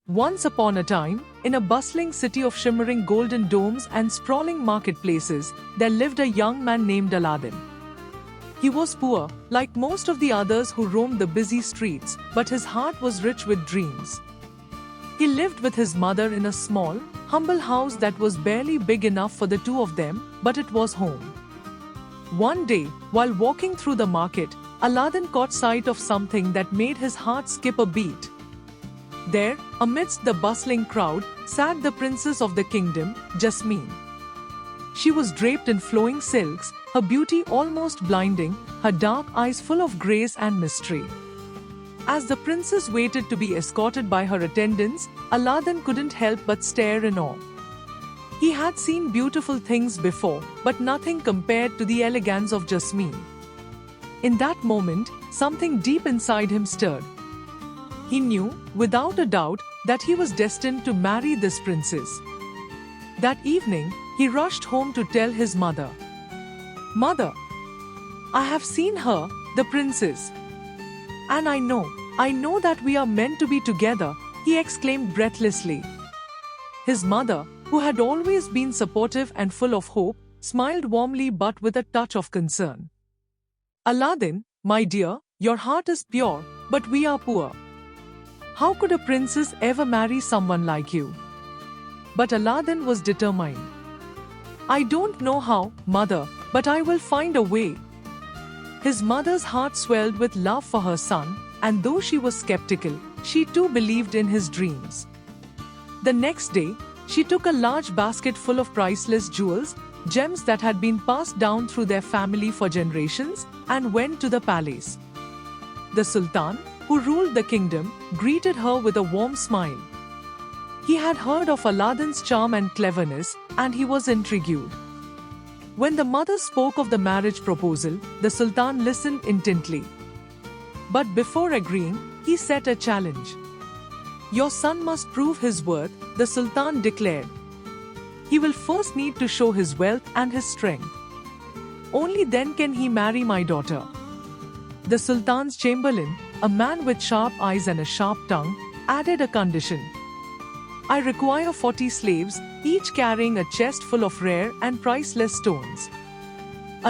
Once upon a time, in a bustling city of shimmering golden domes and sprawling marketplaces, there lived a young man named Aladdin. He was poor, like most of the others who roamed the busy streets, but his heart was rich with dreams. He lived with his mother in a small, humble house that was barely big enough for the two of them, but it was home. One day, while walking through the market, Aladdin caught sight of something that made his heart skip a beat. There, amidst the bustling crowd, sat the princess of the kingdom, Jasmine. She was draped in flowing silks, her beauty almost blinding, her dark eyes full of grace and mystery. As the princess waited to be escorted by her attendants, Aladdin couldn't help but stare in awe. He had seen beautiful things before, but nothing compared to the elegance of Jasmine. In that moment, something deep inside him stirred. He knew, without a doubt, that he was destined to marry this princess. That evening, he rushed home to tell his mother. "Mother, I have seen her, the princess. And I know that we are meant to be together," he exclaimed breathlessly. His mother, who had always been supportive and full of hope, smiled warmly but with a touch of concern. "Aladdin, my dear, your heart is pure, but we are poor. How could a princess ever marry someone like you?" But Aladdin was determined. "I don't know how, mother, but I will find a way." His mother's heart swelled with love for her son, and though she was skeptical, she too believed in his dreams. The next day, she took a large basket full of priceless jewels, gems that had been passed down through their family for generations, and went to the palace. The Sultan, who ruled the kingdom, greeted her with a warm smile. He had heard of Aladdin's charm and cleverness, and he was intrigued. When the mother spoke of the marriage proposal, the Sultan listened intently. But before agreeing, he set a challenge. "Your son must prove his worth," the Sultan declared. "He will first need to show his wealth and his strength. Only then can he marry my daughter." The Sultan's chamberlain, a man with sharp eyes and a sharp tongue, added a condition. "I require 40 slaves, each carrying a chest full of rare and priceless stones.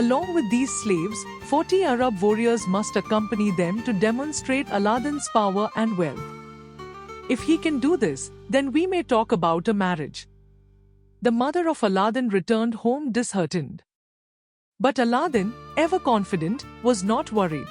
Along with these slaves, 40 Arab warriors must accompany them to demonstrate Aladdin's power and wealth. If he can do this, then we may talk about a marriage." The mother of Aladdin returned home disheartened. But Aladdin, ever confident, was not worried.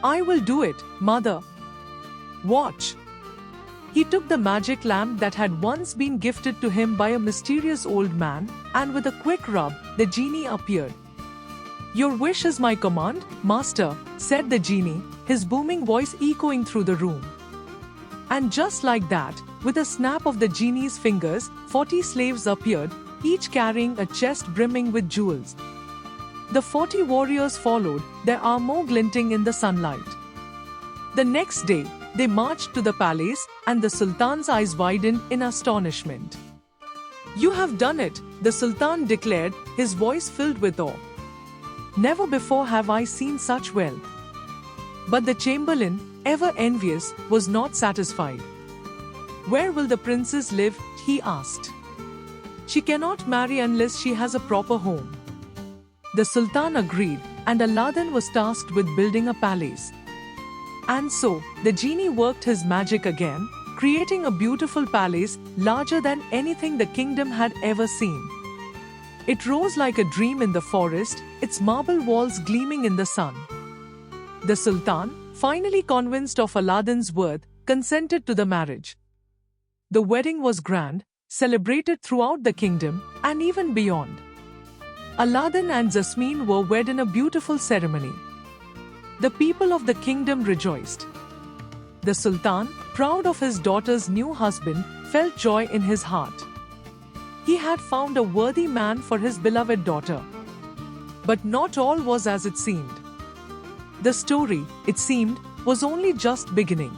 "I will do it, mother. Watch." He took the magic lamp that had once been gifted to him by a mysterious old man, and with a quick rub, the genie appeared. "Your wish is my command, master," said the genie, his booming voice echoing through the room. And just like that, with a snap of the genie's fingers, 40 slaves appeared, each carrying a chest brimming with jewels. The 40 warriors followed, their armor glinting in the sunlight. The next day, they marched to the palace, and the Sultan's eyes widened in astonishment. "You have done it," the Sultan declared, his voice filled with awe. "Never before have I seen such wealth." But the chamberlain, ever envious, was not satisfied. "Where will the princess live?" he asked. "She cannot marry unless she has a proper home." The Sultan agreed, and Aladdin was tasked with building a palace. And so, the genie worked his magic again, creating a beautiful palace larger than anything the kingdom had ever seen. It rose like a dream in the forest, its marble walls gleaming in the sun. The Sultan, finally convinced of Aladdin's worth, consented to the marriage. The wedding was grand, celebrated throughout the kingdom, and even beyond. Aladdin and Jasmine were wed in a beautiful ceremony. The people of the kingdom rejoiced. The Sultan, proud of his daughter's new husband, felt joy in his heart. He had found a worthy man for his beloved daughter. But not all was as it seemed. The story, it seemed, was only just beginning.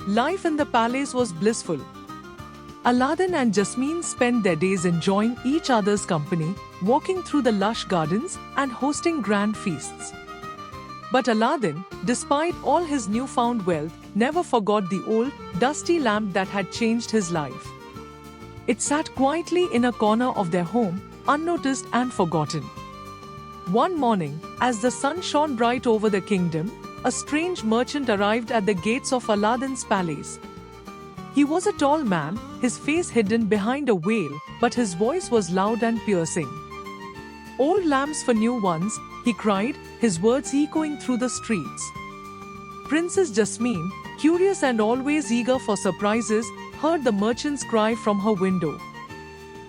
Life in the palace was blissful. Aladdin and Jasmine spent their days enjoying each other's company, walking through the lush gardens and hosting grand feasts. But Aladdin, despite all his newfound wealth, never forgot the old, dusty lamp that had changed his life. It sat quietly in a corner of their home, unnoticed and forgotten. One morning, as the sun shone bright over the kingdom, a strange merchant arrived at the gates of Aladdin's palace. He was a tall man, his face hidden behind a veil, but his voice was loud and piercing. "Old lamps for new ones," he cried, his words echoing through the streets. Princess Jasmine, curious and always eager for surprises, heard the merchant's cry from her window.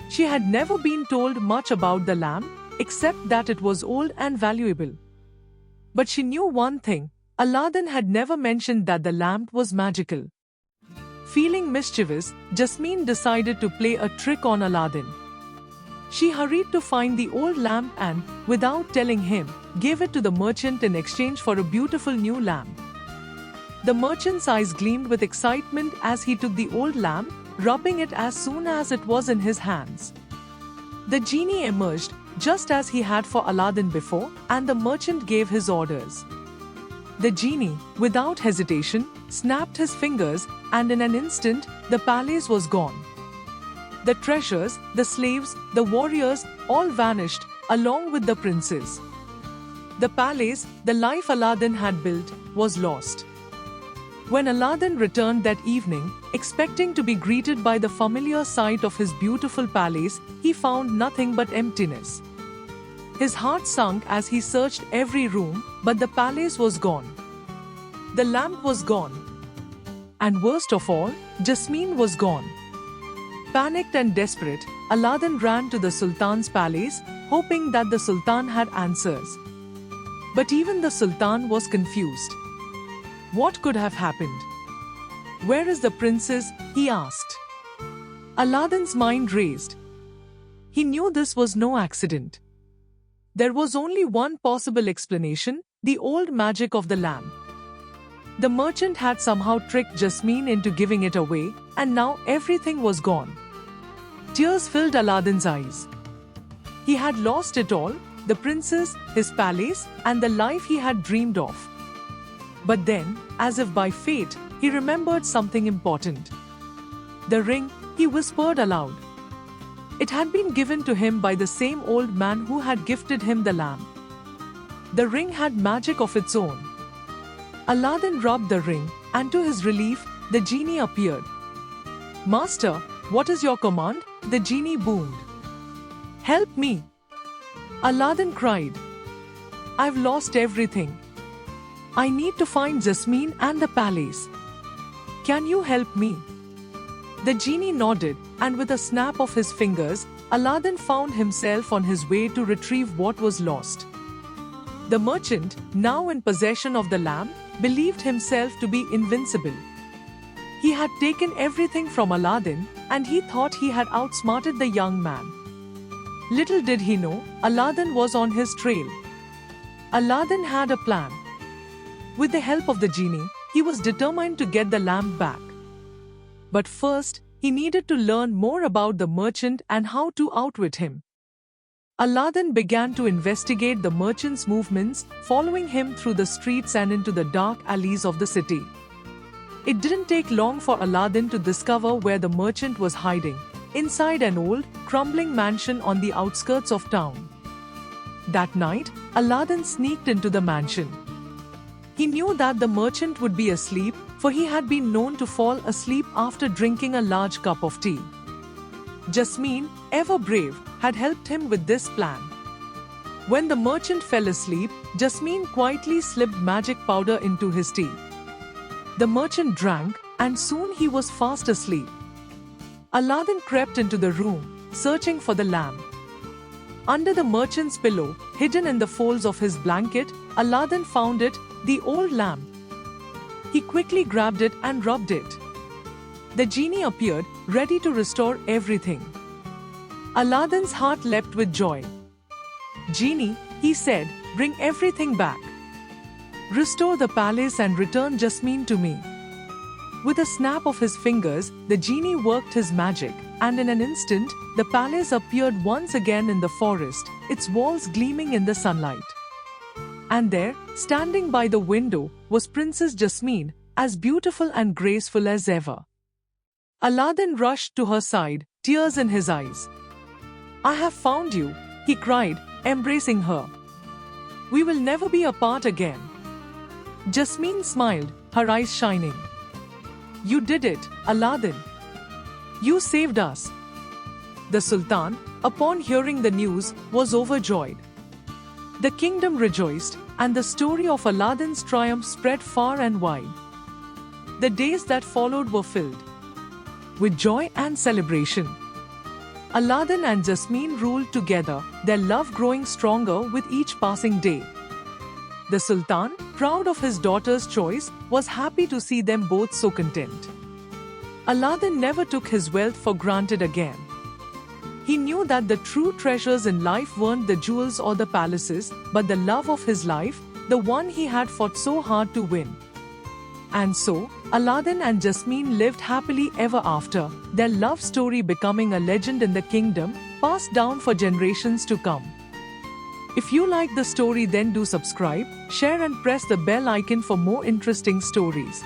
She had never been told much about the lamp, except that it was old and valuable. But she knew one thing: Aladdin had never mentioned that the lamp was magical. Feeling mischievous, Jasmine decided to play a trick on Aladdin. She hurried to find the old lamp and, without telling him, gave it to the merchant in exchange for a beautiful new lamp. The merchant's eyes gleamed with excitement as he took the old lamp, rubbing it as soon as it was in his hands. The genie emerged, just as he had for Aladdin before, and the merchant gave his orders. The genie, without hesitation, snapped his fingers, and in an instant, the palace was gone. The treasures, the slaves, the warriors, all vanished, along with the princes. The palace, the life Aladdin had built, was lost. When Aladdin returned that evening, expecting to be greeted by the familiar sight of his beautiful palace, he found nothing but emptiness. His heart sunk as he searched every room, but the palace was gone. The lamp was gone. And worst of all, Jasmine was gone. Panicked and desperate, Aladdin ran to the Sultan's palace, hoping that the Sultan had answers. But even the Sultan was confused. What could have happened? "Where is the princess?" he asked. Aladdin's mind raced. He knew this was no accident. There was only one possible explanation: the old magic of the lamp. The merchant had somehow tricked Jasmine into giving it away, and now everything was gone. Tears filled Aladdin's eyes. He had lost it all: the princess, his palace, and the life he had dreamed of. But then, as if by fate, he remembered something important. "The ring," he whispered aloud. It had been given to him by the same old man who had gifted him the lamp. The ring had magic of its own. Aladdin rubbed the ring, and to his relief, the genie appeared. "Master, what is your command?" the genie boomed. "Help me!" Aladdin cried. "I've lost everything. I need to find Jasmine and the palace. Can you help me?" The genie nodded, and with a snap of his fingers, Aladdin found himself on his way to retrieve what was lost. The merchant, now in possession of the lamp, believed himself to be invincible. He had taken everything from Aladdin, and he thought he had outsmarted the young man. Little did he know, Aladdin was on his trail. Aladdin had a plan. With the help of the genie, he was determined to get the lamp back. But first, he needed to learn more about the merchant and how to outwit him. Aladdin began to investigate the merchant's movements, following him through the streets and into the dark alleys of the city. It didn't take long for Aladdin to discover where the merchant was hiding, inside an old, crumbling mansion on the outskirts of town. That night, Aladdin sneaked into the mansion. He knew that the merchant would be asleep, for he had been known to fall asleep after drinking a large cup of tea. Jasmine, ever brave, had helped him with this plan. When the merchant fell asleep, Jasmine quietly slipped magic powder into his tea. The merchant drank, and soon he was fast asleep. Aladdin crept into the room, searching for the lamp. Under the merchant's pillow, hidden in the folds of his blanket, Aladdin found it, the old lamp. He quickly grabbed it and rubbed it. The genie appeared, ready to restore everything. Aladdin's heart leapt with joy. "Genie," he said, "bring everything back. Restore the palace and return Jasmine to me." With a snap of his fingers, the genie worked his magic, and in an instant, the palace appeared once again in the forest, its walls gleaming in the sunlight. And there, standing by the window, was Princess Jasmine, as beautiful and graceful as ever. Aladdin rushed to her side, tears in his eyes. "I have found you," he cried, embracing her. "We will never be apart again." Jasmine smiled, her eyes shining. "You did it, Aladdin. You saved us." The Sultan, upon hearing the news, was overjoyed. The kingdom rejoiced, and the story of Aladdin's triumph spread far and wide. The days that followed were filled with joy and celebration. Aladdin and Jasmine ruled together, their love growing stronger with each passing day. The Sultan, proud of his daughter's choice, was happy to see them both so content. Aladdin never took his wealth for granted again. He knew that the true treasures in life weren't the jewels or the palaces, but the love of his life, the one he had fought so hard to win. And so, Aladdin and Jasmine lived happily ever after, their love story becoming a legend in the kingdom, passed down for generations to come. If you like the story, then do subscribe, share and press the bell icon for more interesting stories.